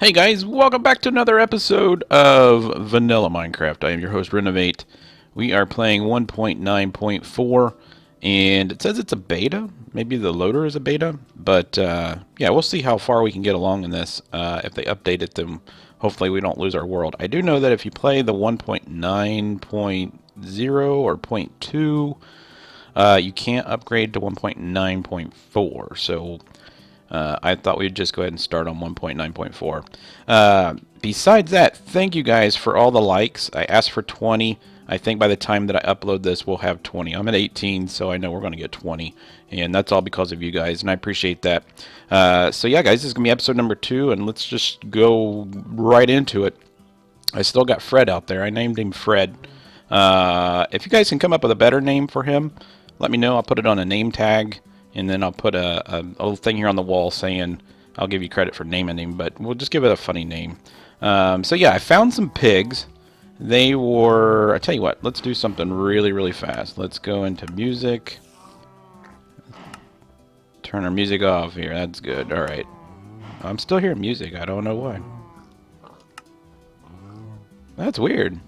Hey guys, welcome back to another episode of Vanilla Minecraft. I am your host, Renovate. We are playing 1.9.4, and it says it's a beta. Maybe the loader is a beta, but yeah, we'll see how far we can get along in this. If they update it, then hopefully we don't lose our world. I do know that if you play the 1.9.0 or point 0.2, you can't upgrade to 1.9.4, so I thought we'd just go ahead and start on 1.9.4. Besides that, thank you guys for all the likes. I asked for 20. I think by the time that I upload this, we'll have 20. I'm at 18, so I know we're going to get 20. And that's all because of you guys, and I appreciate that. So yeah, guys, this is going to be episode number 2, and let's just go right into it. I still got Fred out there. I named him Fred. If you guys can come up with a better name for him, let me know. I'll put it on a name tag. And then I'll put a little thing here on the wall saying I'll give you credit for naming him, but we'll just give it a funny name. So yeah, I found some pigs. They were, I tell you what, let's do something really, really fast. Let's go into music. Turn our music off here. That's good. All right. I'm still hearing music. I don't know why. That's weird.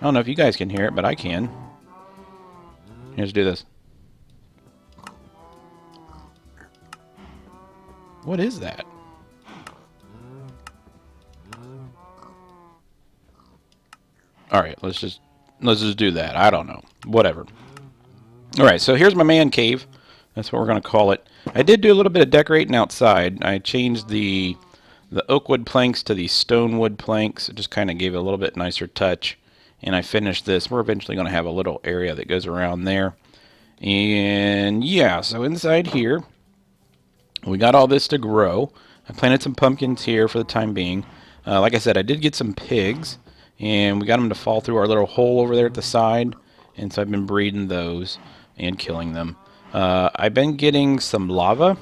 I don't know if you guys can hear it, but I can. Let's do this. What is that? Alright, let's just do that. I don't know. Whatever. Alright, so here's my man cave. That's what we're going to call it. I did do a little bit of decorating outside. I changed the oak wood planks to these stone wood planks. It just kind of gave it a little bit nicer touch. And I finished this. We're eventually going to have a little area that goes around there. And yeah, so inside here, we got all this to grow. I planted some pumpkins here for the time being. Like I said, I did get some pigs, and we got them to fall through our little hole over there at the side, and so I've been breeding those and killing them. I've been getting some lava.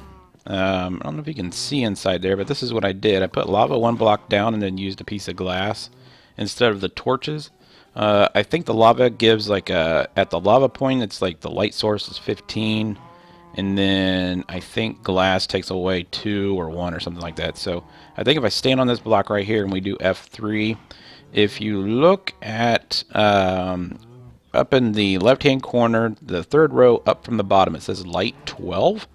I don't know if you can see inside there, but this is what I did. I put lava one block down and then used a piece of glass instead of the torches. I think the lava gives like at the lava point, it's like the light source is 15. And then I think glass takes away 2 or 1 or something like that. So I think if I stand on this block right here and we do F3, if you look at up in the left-hand corner, the third row up from the bottom, it says light 12.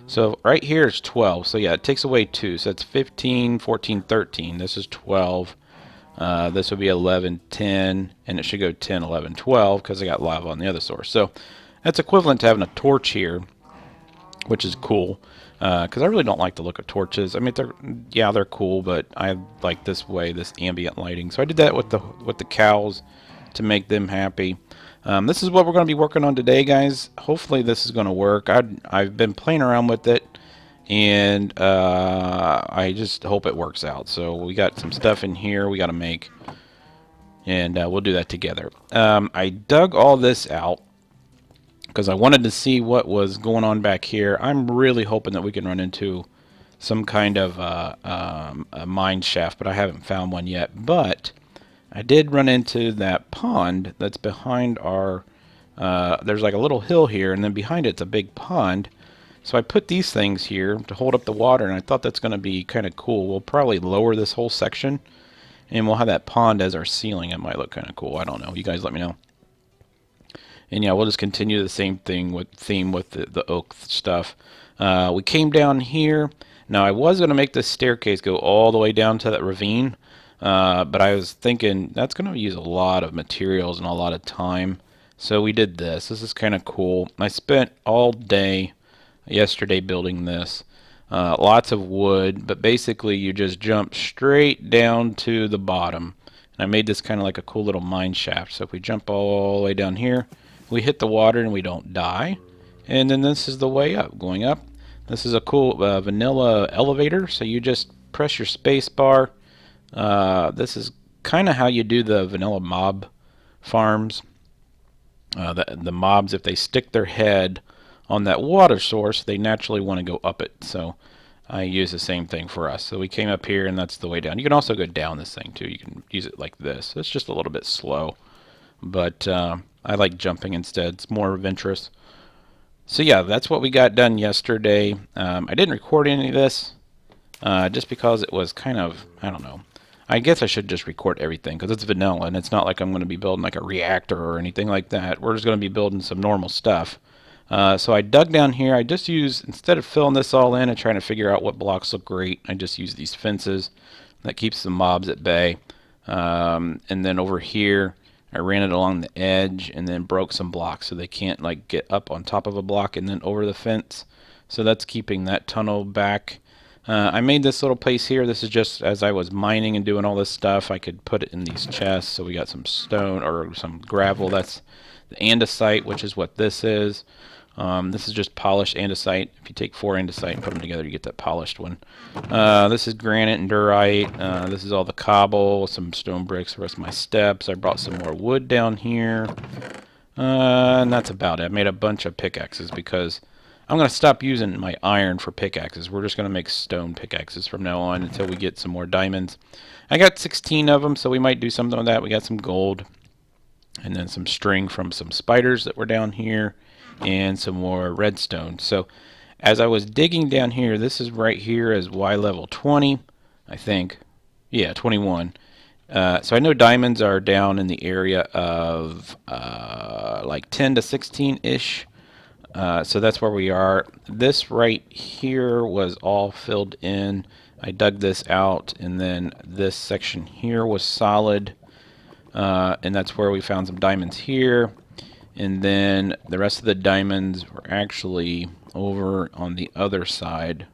So right here is 12. So yeah, it takes away 2. So it's 15, 14, 13. This is 12. This would be 11, 10, and it should go 10, 11, 12 because I got lava on the other source. So that's equivalent to having a torch here, which is cool, because I really don't like the look of torches. I mean, they're cool, but I like this way, this ambient lighting. So I did that with the cows to make them happy. This is what we're going to be working on today, guys. Hopefully this is going to work. I've been playing around with it, and I just hope it works out. So we got some stuff in here we got to make, and we'll do that together. I dug all this out because I wanted to see what was going on back here. I'm really hoping that we can run into some kind of a mine shaft, but I haven't found one yet. But I did run into that pond that's behind our... there's like a little hill here, and then behind it's a big pond. So I put these things here to hold up the water, and I thought that's going to be kind of cool. We'll probably lower this whole section, and we'll have that pond as our ceiling. It might look kind of cool. I don't know. You guys let me know. And yeah, we'll just continue the same thing with the oak stuff. We came down here. Now I was going to make this staircase go all the way down to that ravine, but I was thinking that's going to use a lot of materials and a lot of time. So we did this. This is kind of cool. I spent all day yesterday building this. Lots of wood, but basically you just jump straight down to the bottom. And I made this kind of like a cool little mine shaft. So if we jump all the way down here, we hit the water and we don't die. And then this is the way up, going up. This is a cool vanilla elevator, so you just press your space bar. This is kind of how you do the vanilla mob farms. The mobs, if they stick their head on that water source, they naturally want to go up it. So I use the same thing for us. So we came up here, and that's the way down. You can also go down this thing too. You can use it like this. It's just a little bit slow, but I like jumping instead. It's more adventurous. So yeah, that's what we got done yesterday. I didn't record any of this. just because it was kind of, I don't know. I guess I should just record everything because it's vanilla and it's not like I'm going to be building like a reactor or anything like that. We're just going to be building some normal stuff. So I dug down here. I just used, instead of filling this all in and trying to figure out what blocks look great, I just use these fences. That keeps the mobs at bay. And then over here, I ran it along the edge and then broke some blocks so they can't like get up on top of a block and then over the fence. So that's keeping that tunnel back. I made this little place here. This is just as I was mining and doing all this stuff, I could put it in these chests. So we got some stone or some gravel. That's the andesite, which is what this is. This is just polished andesite. If you take 4 andesite and put them together, you get that polished one. This is granite and diorite. This is all the cobble, some stone bricks, the rest of my steps. I brought some more wood down here. And that's about it. I made a bunch of pickaxes because I'm going to stop using my iron for pickaxes. We're just going to make stone pickaxes from now on until we get some more diamonds. I got 16 of them, so we might do something with that. We got some gold and then some string from some spiders that were down here and some more redstone. So as I was digging down here, this is right here as Y level 20, I think. Yeah, 21. So I know diamonds are down in the area of like 10 to 16-ish. So that's where we are. This right here was all filled in. I dug this out, and then this section here was solid. And that's where we found some diamonds here. And then the rest of the diamonds were actually over on the other side.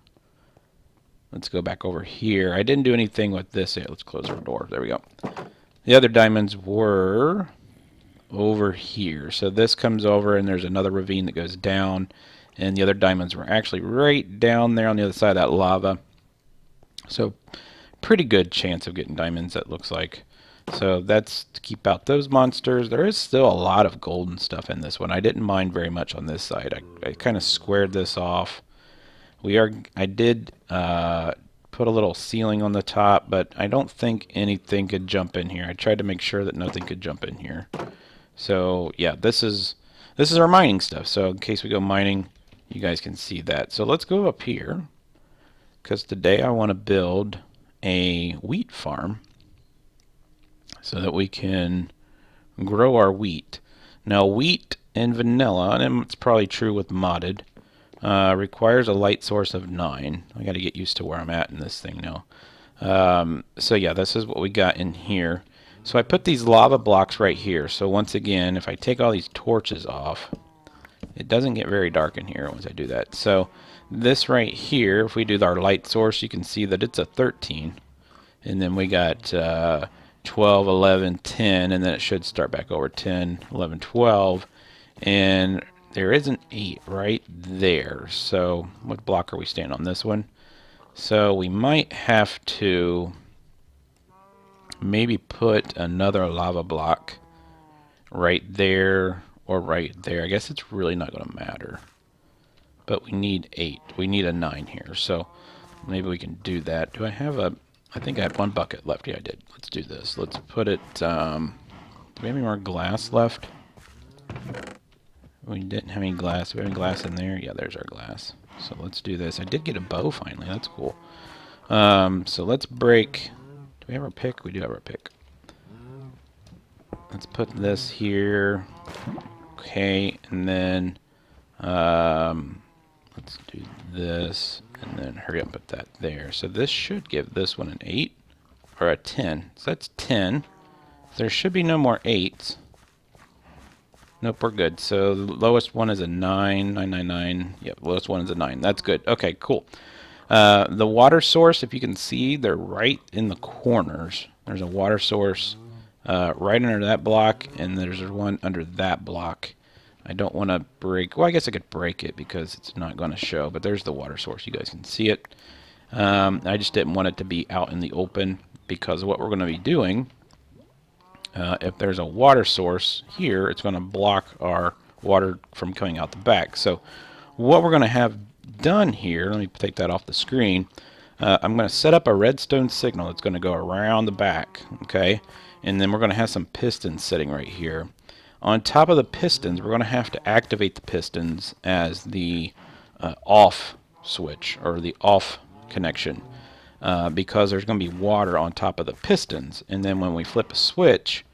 Let's go back over here. I didn't do anything with this yet. Let's close our door. There we go. The other diamonds were over here. So this comes over and there's another ravine that goes down. And the other diamonds were actually right down there on the other side of that lava. So pretty good chance of getting diamonds, that looks like. So that's to keep out those monsters. There is still a lot of golden stuff in this one. I didn't mine very much on this side. I kind of squared this off. I did put a little ceiling on the top, but I don't think anything could jump in here. I tried to make sure that nothing could jump in here. So yeah, this is our mining stuff. So in case we go mining, you guys can see that. So let's go up here, because today I want to build a wheat farm so that we can grow our wheat. Now wheat and vanilla, and it's probably true with modded, requires a light source of 9. I got to get used to where I'm at in this thing now. So yeah, this is what we got in here. So I put these lava blocks right here. So once again, if I take all these torches off, it doesn't get very dark in here once I do that. So this right here, if we do our light source, you can see that it's a 13. And then we got 12, 11, 10, and then it should start back over 10, 11, 12. And there is an 8 right there. So what block are we staying on this one? So we might have to maybe put another lava block right there or right there. I guess it's really not going to matter. But we need 8. We need a 9 here. So maybe we can do that. Do I have a... I think I had 1 bucket left. Yeah, I did. Let's do this. Let's put it... do we have any more glass left? We didn't have any glass. Do we have any glass in there? Yeah, there's our glass. So let's do this. I did get a bow finally. That's cool. So let's break... Do we have our pick? We do have our pick. Let's put this here. Okay, and then... let's do this. And then hurry up and put that there. So this should give this one an 8. Or a 10. So that's 10. There should be no more 8s. Nope, we're good. So the lowest one is a 9. 999. Yep, lowest one is a 9. That's good. Okay, cool. The water source, if you can see, they're right in the corners. There's a water source right under that block. And there's one under that block. I don't want to break... Well, I guess I could break it because it's not going to show. But there's the water source. You guys can see it. I just didn't want it to be out in the open because what we're going to be doing, if there's a water source here, it's going to block our water from coming out the back. So what we're going to have done here, let me take that off the screen. I'm going to set up a redstone signal that's going to go around the back. Okay, and then we're going to have some pistons sitting right here. On top of the pistons, we're going to have to activate the pistons as the off switch or the off connection. because there's going to be water on top of the pistons. And then when we flip a switch,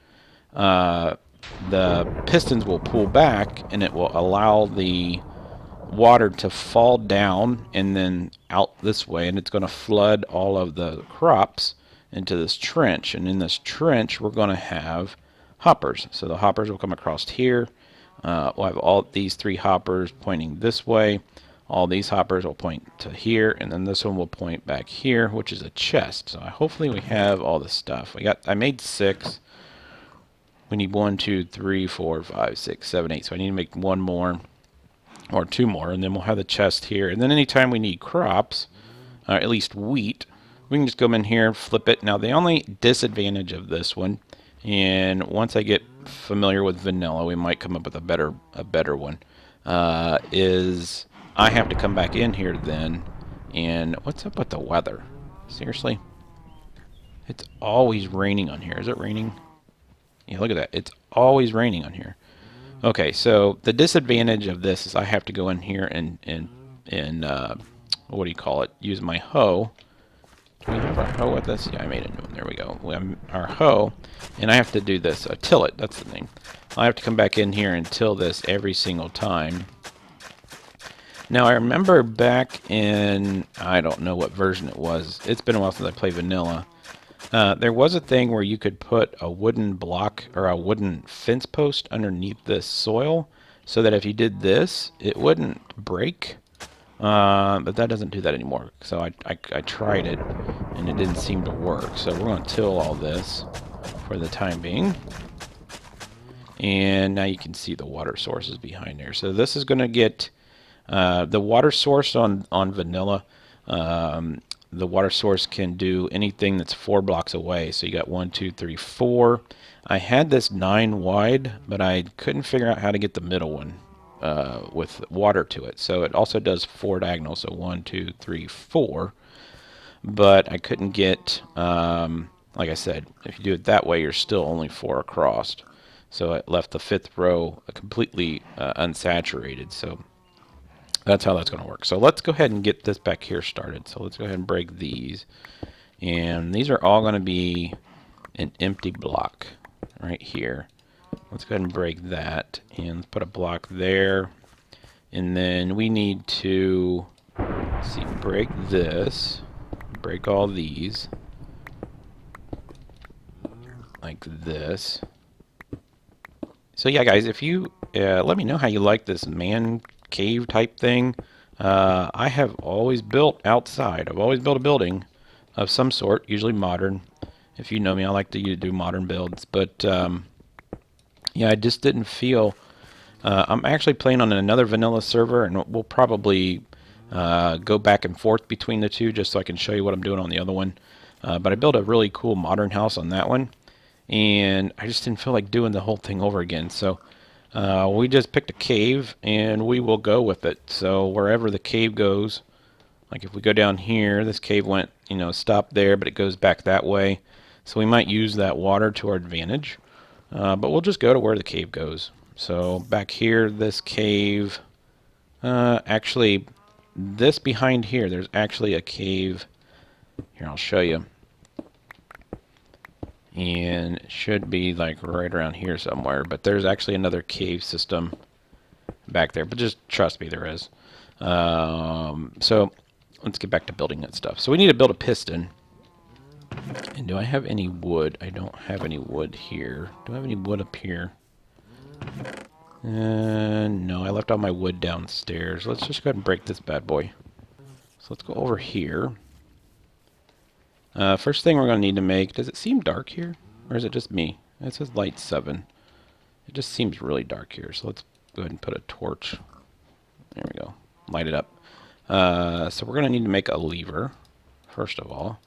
the pistons will pull back, and it will allow the water to fall down and then out this way, and it's going to flood all of the crops into this trench. And in this trench, we're going to have hoppers. So the hoppers will come across here. We'll have all these 3 hoppers pointing this way. All these hoppers will point to here, and then this one will point back here, which is a chest. So hopefully we have all the stuff. I made 6. We need 1, 2, 3, 4, 5, 6, 7, 8. So I need to make 1 more or 2 more, and then we'll have the chest here. And then anytime we need crops, at least wheat, we can just go in here and flip it. Now the only disadvantage of this one, and once I get familiar with vanilla, we might come up with a better one, is I have to come back in here then. And what's up with the weather? Seriously? It's always raining on here. Is it raining? Yeah, look at that. It's always raining on here. Okay, so the disadvantage of this is I have to go in here and what do you call it? Use my hoe. Do we have our hoe with us? Yeah, I made a new one. There we go. We have our hoe, and I have to do this. Till it. That's the thing. I have to come back in here and till this every single time. Now, I remember back in, I don't know what version it was. It's been a while since I played vanilla. There was a thing where you could put a wooden block or a wooden fence post underneath this soil so that if you did this, it wouldn't break. But that doesn't do that anymore. So I tried it, and it didn't seem to work. So we're going to till all this for the time being. And now you can see the water sources behind there. So this is going to get the water source on vanilla. The water source can do anything that's 4 blocks away. So you got 1, 2, 3, 4. I had this 9 wide, but I couldn't figure out how to get the middle one with water to it. So it also does 4 diagonal. So 1, 2, 3, 4. But I couldn't get, like I said, if you do it that way, you're still only 4 across. So it left the 5th row completely unsaturated. So that's how that's going to work. So let's go ahead and get this back here started. So let's go ahead and break these. And these are all going to be an empty block right here. Let's go ahead and break that. And let's put a block there. And then we need to, let's see, break this. Break all these. Like this. So yeah, guys, if you let me know how you like this man cave type thing. I have always built outside. I've always built a building of some sort, usually modern. If you know me, I like to do modern builds. But yeah, I just didn't feel. I'm actually playing on another vanilla server, and we'll probably go back and forth between the two just so I can show you what I'm doing on the other one. But I built a really cool modern house on that one, and I just didn't feel like doing the whole thing over again. So we just picked a cave, and we will go with it. So wherever the cave goes, like if we go down here, this cave went, stopped there, but it goes back that way. So we might use that water to our advantage. But we'll just go to where the cave goes. So back here, this cave, actually, this behind here, there's actually a cave. Here, I'll show you. And it should be like right around here somewhere, but there's actually another cave system back there, but just trust me, there is. So let's get back to building that stuff. So we need to build a piston. And do I have any wood? I don't have any wood here. Do I have any wood up here? No, I left all my wood downstairs. Let's just go ahead and break this bad boy. So let's go over here. First thing we're going to need to make, does it seem dark here? Or is it just me? It says light 7. It just seems really dark here. So let's go ahead and put a torch. There we go. Light it up. So we're going to need to make a lever, first of all.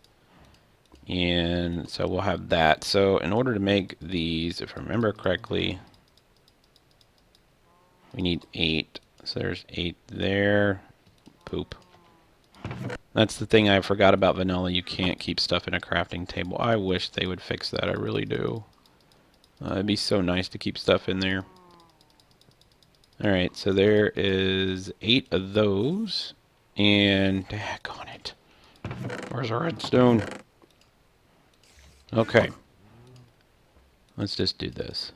And so we'll have that. So in order to make these, if I remember correctly, we need 8. So there's 8 there. Poop. That's the thing I forgot about vanilla. You can't keep stuff in a crafting table. I wish they would fix that. I really do. It'd be so nice to keep stuff in there. Alright, so there is 8 of those. And, daggone it. Where's our redstone? Okay. Let's just do this.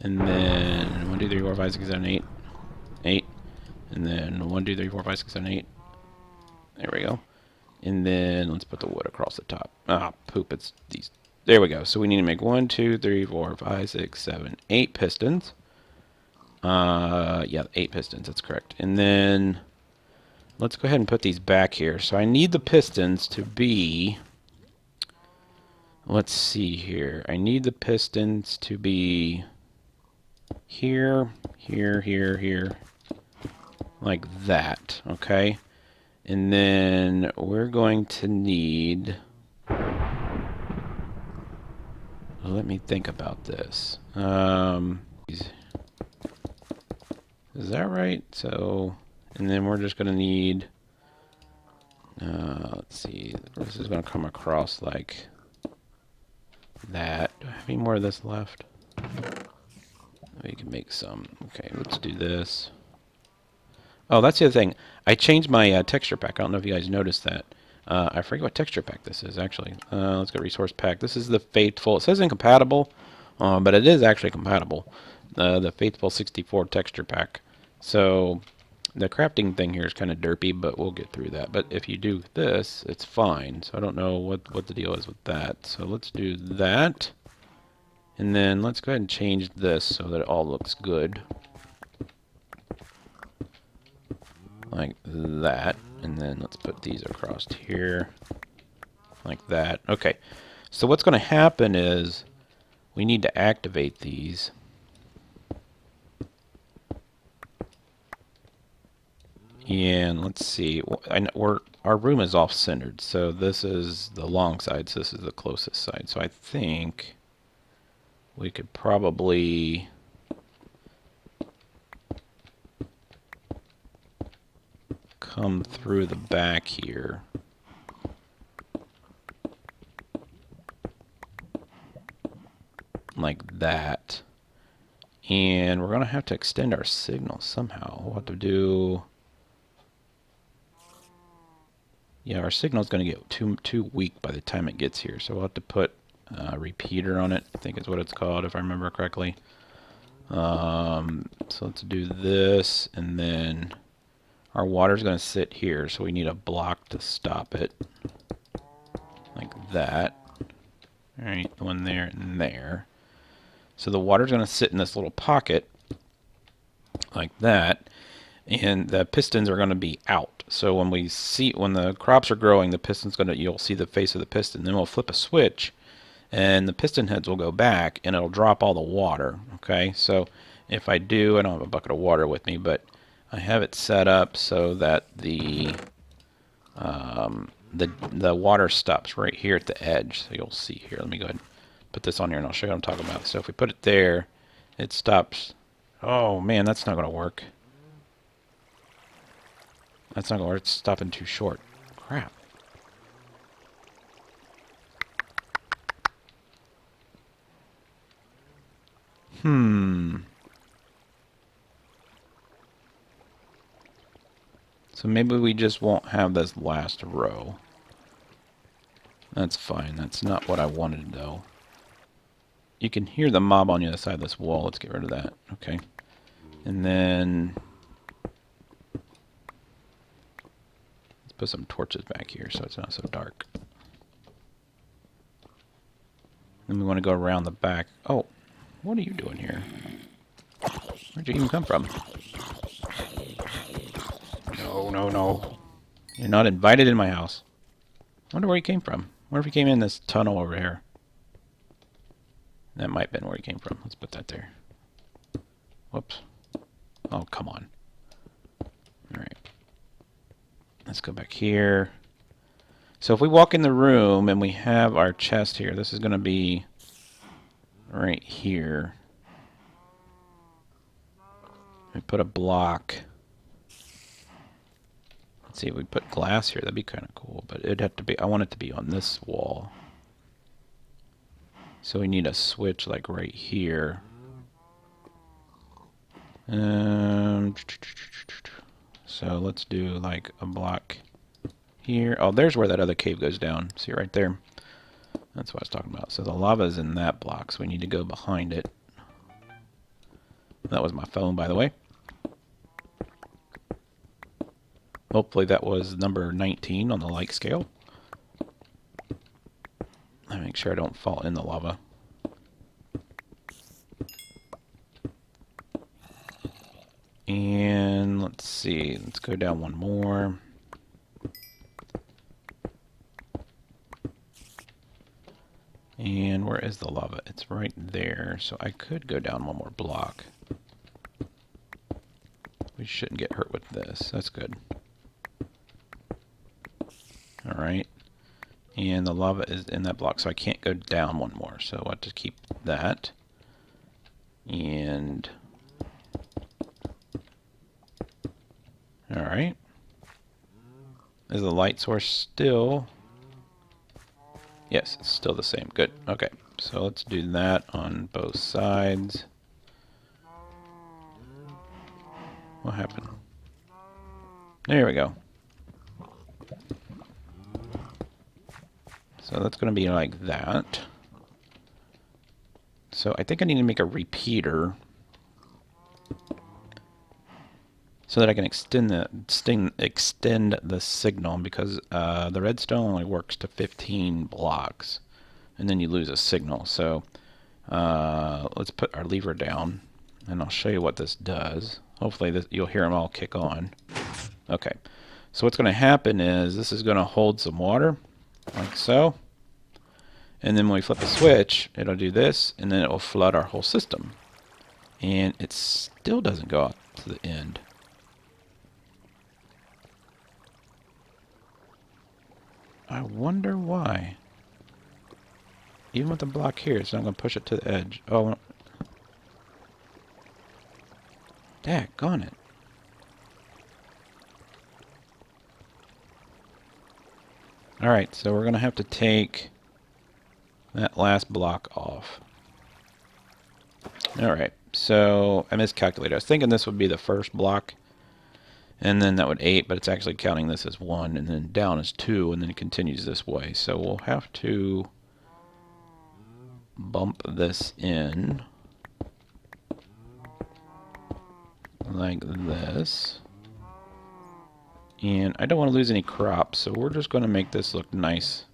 And then 1, 2, 3, 4, 5, 6, 7, 8. 8. And then 1, 2, 3, 4, 5, 6, 7, 8. There we go. And then let's put the wood across the top. Ah, poop, it's these. There we go. So we need to make 1, 2, 3, 4, 5, 6, 7, 8 pistons. Yeah, 8 pistons, that's correct. And then let's go ahead and put these back here. So I need the pistons to be, let's see here. I need the pistons to be here, here, here, here, like that, okay? And then we're going to need, let me think about this. Is that right? So, and then we're just going to need, let's see, this is going to come across like that. Do I have any more of this left? We can make some. Okay, let's do this. Oh, that's the other thing. I changed my texture pack. I don't know if you guys noticed that. I forget what texture pack this is, actually. Let's go resource pack. This is the Faithful. It says incompatible, but it is actually compatible. The Faithful 64 texture pack. So the crafting thing here is kind of derpy, but we'll get through that. But if you do this, it's fine. So I don't know what the deal is with that. So let's do that. And then let's go ahead and change this so that it all looks good. Like that. And then let's put these across here. Like that. Okay. So what's going to happen is we need to activate these. And let's see. Our room is off-centered. So this is the long side. So this is the closest side. So I think we could probably come through the back here. Like that. And we're going to have to extend our signal somehow. We'll have to do... Yeah, our signal is going to get too weak by the time it gets here. So we'll have to put a repeater on it, I think is what it's called, if I remember correctly. So let's do this, and then our water's going to sit here, so we need a block to stop it. Like that. Alright, one there and there. So the water's going to sit in this little pocket, like that, and the pistons are going to be out. So when the crops are growing, the piston's you'll see the face of the piston. Then we'll flip a switch, and the piston heads will go back, and it'll drop all the water. Okay, so if I don't have a bucket of water with me, but I have it set up so that the water stops right here at the edge. So you'll see here. Let me go ahead and put this on here, and I'll show you what I'm talking about. So if we put it there, it stops. Oh man, that's not going to work. That's not going to work. It's stopping too short. Crap. So maybe we just won't have this last row. That's fine. That's not what I wanted, though. You can hear the mob on the other side of this wall. Let's get rid of that. Okay. And then... let's put some torches back here so it's not so dark. Then we want to go around the back. Oh, what are you doing here? Where'd you even come from? No, no, no. You're not invited in my house. I wonder where he came from. I wonder if he came in this tunnel over here. That might have been where he came from. Let's put that there. Whoops. Oh, come on. Alright. Let's go back here. So if we walk in the room and we have our chest here, this is going to be right here. We put a block. Let's see if we put glass here. That'd be kind of cool, but it'd have to be, I want it to be on this wall. So we need a switch like right here. So let's do like a block here. Oh, there's where that other cave goes down. See right there? That's what I was talking about. So the lava is in that block, so we need to go behind it. That was my phone, by the way. Hopefully that was number 19 on the like scale. Let me make sure I don't fall in the lava. And let's see. Let's go down one more. And where is the lava? It's right there. So I could go down one more block. We shouldn't get hurt with this. That's good. Alright. And the lava is in that block, so I can't go down one more. So I'll have to keep that. And... Alright. Is the light source still... Yes, it's still the same. Good. Okay. So let's do that on both sides. What happened? There we go. So that's going to be like that. So I think I need to make a repeater so that I can extend the signal, because the redstone only works to 15 blocks, and then you lose a signal. So let's put our lever down, and I'll show you what this does. Hopefully you'll hear them all kick on. Okay, so what's going to happen is this is going to hold some water, like so. And then when we flip a switch, it'll do this, and then it will flood our whole system. And it still doesn't go out to the end. I wonder why. Even with the block here, it's not going to push it to the edge. Oh, daggone it. Alright, so we're going to have to take that last block off. Alright, so I miscalculated. I was thinking this would be the first block, and then that would 8, but it's actually counting this as 1, and then down is 2, and then it continues this way. So we'll have to bump this in like this. And I don't want to lose any crops, so we're just going to make this look nice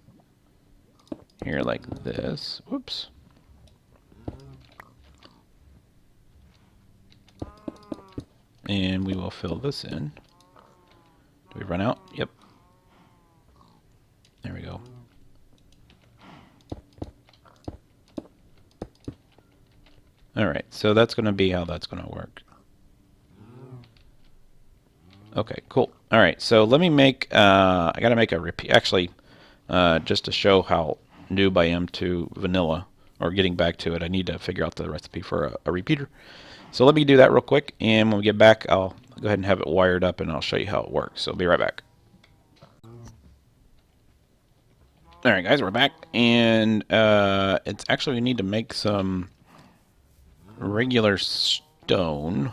here like this. Whoops. And we will fill this in. Do we run out? Yep. There we go. Alright, so that's going to be how that's going to work. Okay, cool. Alright, so let me make, I got to make a repeat, actually, just to show how noob I am to vanilla, or getting back to it, I need to figure out the recipe for a repeater. So let me do that real quick, and when we get back, I'll go ahead and have it wired up, and I'll show you how it works. So I'll be right back. Alright guys, we're back, and it's actually, we need to make some regular stone.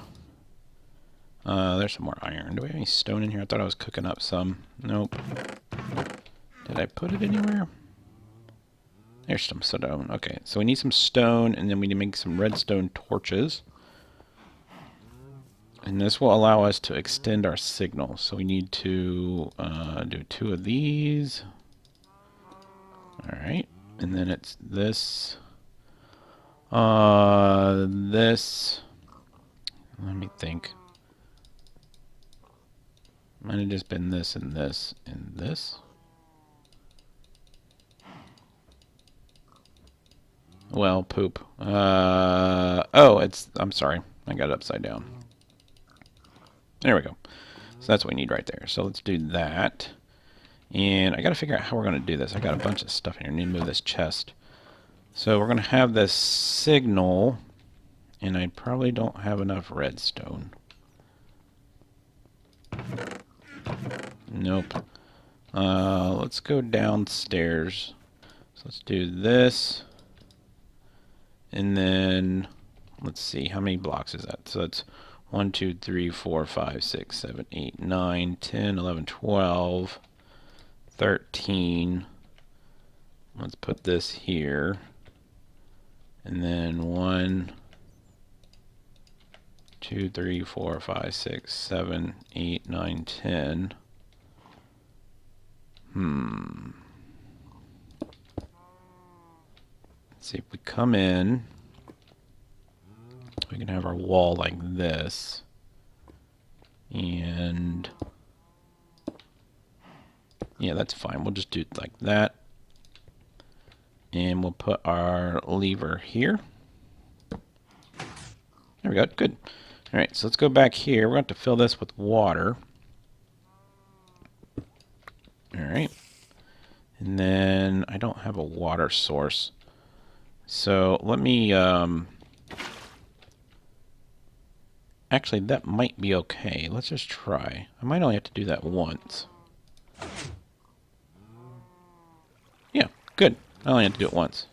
There's some more iron. Do we have any stone in here? I thought I was cooking up some. Nope. Did I put it anywhere? There's some stone. Okay, so we need some stone, and then we need to make some redstone torches. And this will allow us to extend our signal. So we need to do 2 of these. Alright, and then it's this. This. Let me think. Might have just been this and this and this. Well, poop. Oh, I'm sorry. I got it upside down. There we go. So that's what we need right there. So let's do that. And I got to figure out how we're going to do this. I got a bunch of stuff in here. I need to move this chest. So we're going to have this signal, and I probably don't have enough redstone. Nope. Let's go downstairs. So let's do this. And then, let's see, how many blocks is that? So it's 1, 2, 3, 4, 5, 6, 7, 8, 9, 10, 11, 12. 13. Let's put this here. And then 1, 2, 3, 4, 5, 6, 7, 8, 9, 10. Let's see if we come in. We can have our wall like this. And yeah, that's fine. We'll just do it like that. And we'll put our lever here. There we go. Good. All right, so let's go back here. We're going to have to fill this with water. All right. And then I don't have a water source. So let me... Actually, that might be okay. Let's just try. I might only have to do that once. Yeah, good. I only have to do it once.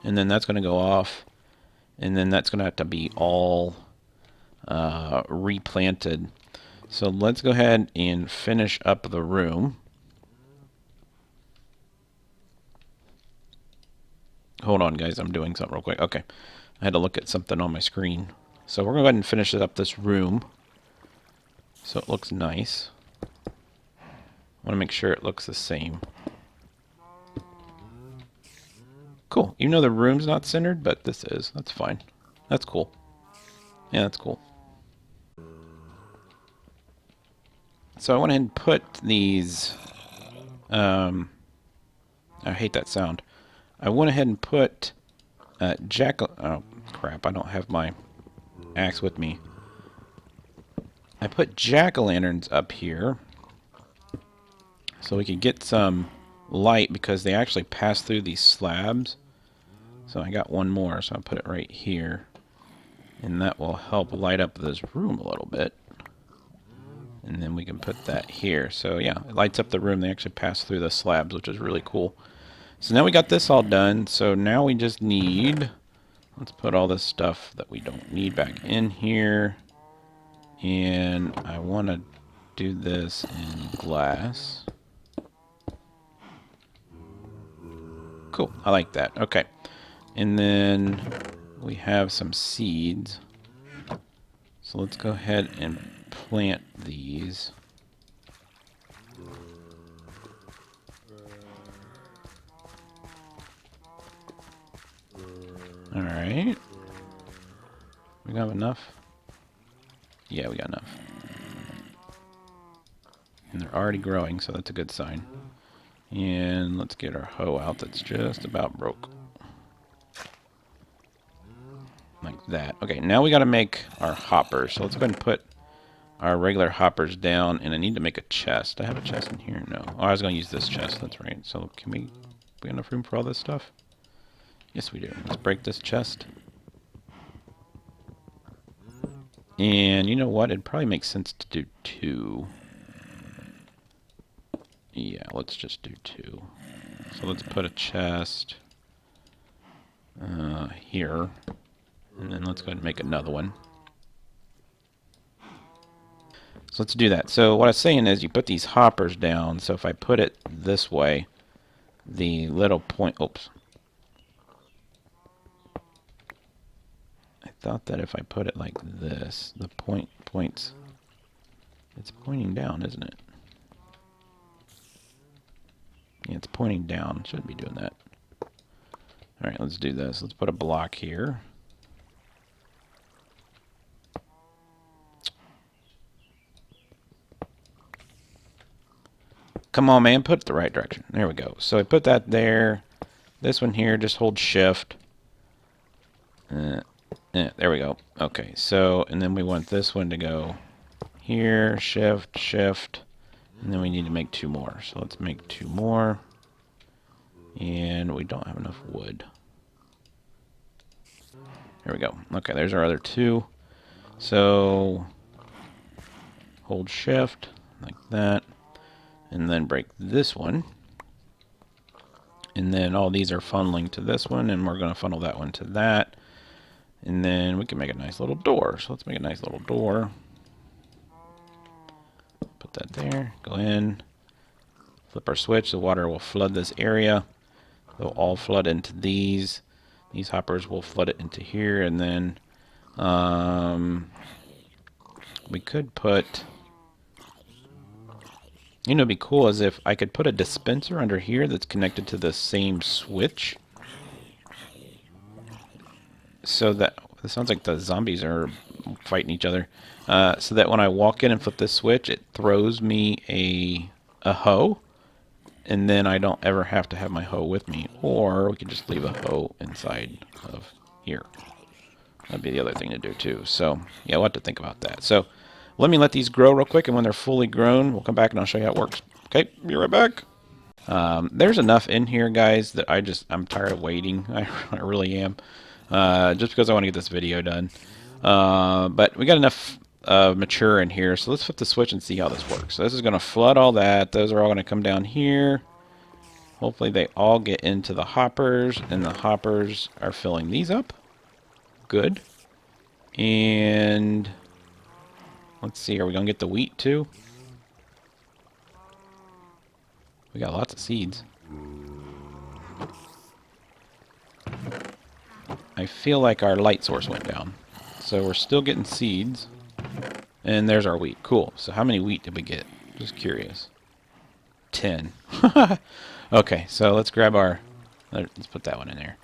And then that's going to go off. And then that's going to have to be all replanted. So let's go ahead and finish up the room. Hold on, guys. I'm doing something real quick. Okay. I had to look at something on my screen. So we're going to go ahead and finish up this room so it looks nice. I want to make sure it looks the same. Cool. Even though the room's not centered, but this is. That's fine. That's cool. Yeah, that's cool. So I went ahead and put these... I hate that sound. I went ahead and put oh, crap. I don't have my axe with me. I put jack-o'-lanterns up here so we could get some light because they actually pass through these slabs. So I got one more, so I'll put it right here. And that will help light up this room a little bit. And then we can put that here. So yeah, it lights up the room. They actually pass through the slabs, which is really cool. So now we got this all done. So now we just need... Let's put all this stuff that we don't need back in here. And I want to do this in glass. Cool. I like that. Okay. And then we have some seeds. So let's go ahead and plant these. Alright. We have enough? Yeah, we got enough. And they're already growing, so that's a good sign. And let's get our hoe out that's just about broke. Like that. Okay, now we got to make our hoppers. So let's go ahead and put our regular hoppers down. And I need to make a chest. Do I have a chest in here? No. Oh, I was going to use this chest. That's right. So can we have enough room for all this stuff? Yes, we do. Let's break this chest. And you know what? It'd probably make sense to do 2. Yeah, let's just do 2. So let's put a chest here. And then let's go ahead and make another one. So let's do that. So what I was saying is you put these hoppers down. So if I put it this way, the little point... Oops. I thought that if I put it like this, the points... It's pointing down, isn't it? Yeah, it's pointing down. Shouldn't be doing that. Alright, let's do this. Let's put a block here. Come on, man. Put it the right direction. There we go. So I put that there. This one here, just hold shift. There we go. Okay, so, and then we want this one to go here, shift, shift. And then we need to make 2 more. So let's make 2 more. And we don't have enough wood. There we go. Okay, there's our other 2. So hold shift like that. And then break this one. And then all these are funneling to this one. And we're going to funnel that one to that. And then we can make a nice little door. So let's make a nice little door. Put that there. Go in. Flip our switch. The water will flood this area. They'll all flood into these. These hoppers will flood it into here, and then we could put... You know, it'd be cool as if I could put a dispenser under here that's connected to the same switch. So that... It sounds like the zombies are fighting each other. So that when I walk in and flip this switch, it throws me a hoe. And then I don't ever have to have my hoe with me. Or we can just leave a hoe inside of here. That'd be the other thing to do too. So, yeah, we'll have to think about that. So, let these grow real quick, and when they're fully grown, we'll come back and I'll show you how it works. Okay, be right back. There's enough in here, guys, that I'm tired of waiting. I really am. Just because I want to get this video done. But we got enough mature in here, so let's flip the switch and see how this works. So this is going to flood all that. Those are all going to come down here. Hopefully they all get into the hoppers, and the hoppers are filling these up. Good. And let's see, are we going to get the wheat too? We got lots of seeds. I feel like our light source went down. So we're still getting seeds. And there's our wheat. Cool. So how many wheat did we get? Just curious. 10. Okay, so let's grab our... Let's put that one in there.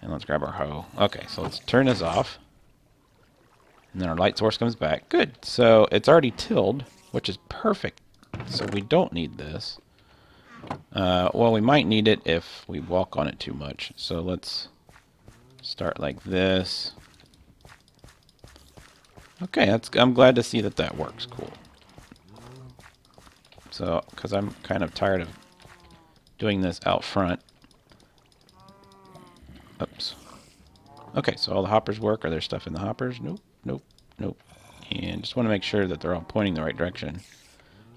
And let's grab our hoe. Okay, so let's turn this off. And then our light source comes back. Good. So it's already tilled, which is perfect. So we don't need this. Well, we might need it if we walk on it too much. So let's start like this. Okay, I'm glad to see that works. Cool. So, because I'm kind of tired of doing this out front. Oops. Okay, so all the hoppers work. Are there stuff in the hoppers? Nope, nope, nope. And just want to make sure that they're all pointing the right direction.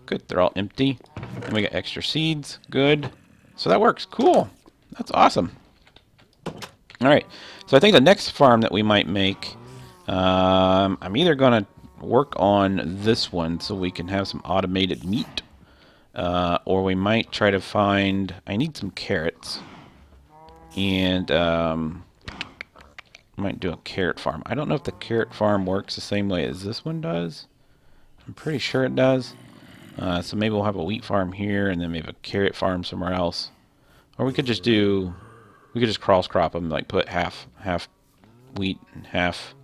Good, they're all empty. And we got extra seeds. Good. So that works. Cool. That's awesome. Alright, so I think the next farm that we might make... I'm either going to work on this one so we can have some automated meat, or we might try to find... I need some carrots, and might do a carrot farm. I don't know if the carrot farm works the same way as this one does. I'm pretty sure it does. So maybe we'll have a wheat farm here, and then maybe a carrot farm somewhere else. Or we could just do... We could just cross crop them, like put half wheat and half...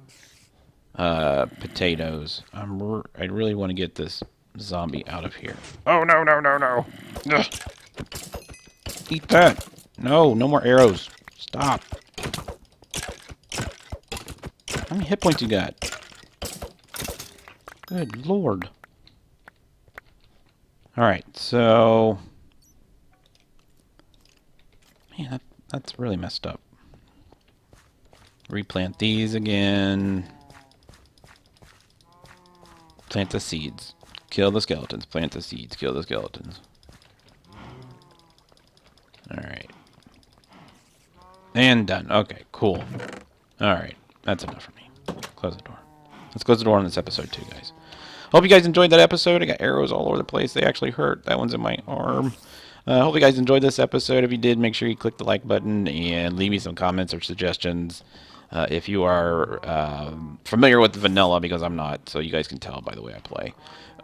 potatoes. I really want to get this zombie out of here. Oh, no, no, no, no. Ugh. Eat that. No, no more arrows. Stop. How many hit points you got? Good lord. Alright, so... Man, that's really messed up. Replant these again. Plant the seeds. Kill the skeletons. Plant the seeds. Kill the skeletons. Alright. And done. Okay, cool. Alright. That's enough for me. Close the door. Let's close the door on this episode too, guys. Hope you guys enjoyed that episode. I got arrows all over the place. They actually hurt. That one's in my arm. Hope you guys enjoyed this episode. If you did, make sure you click the like button and leave me some comments or suggestions. If you are familiar with vanilla, because I'm not, so you guys can tell by the way I play.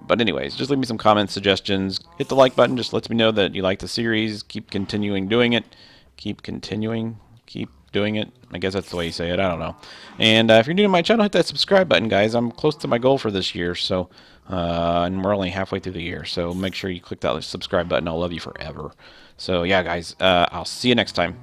But anyways, just leave me some comments, suggestions. Hit the like button. Just lets me know that you like the series. Keep continuing doing it. Keep continuing. Keep doing it. I guess that's the way you say it. I don't know. And if you're new to my channel, hit that subscribe button, guys. I'm close to my goal for this year, so and we're only halfway through the year. So make sure you click that subscribe button. I'll love you forever. So yeah, guys, I'll see you next time.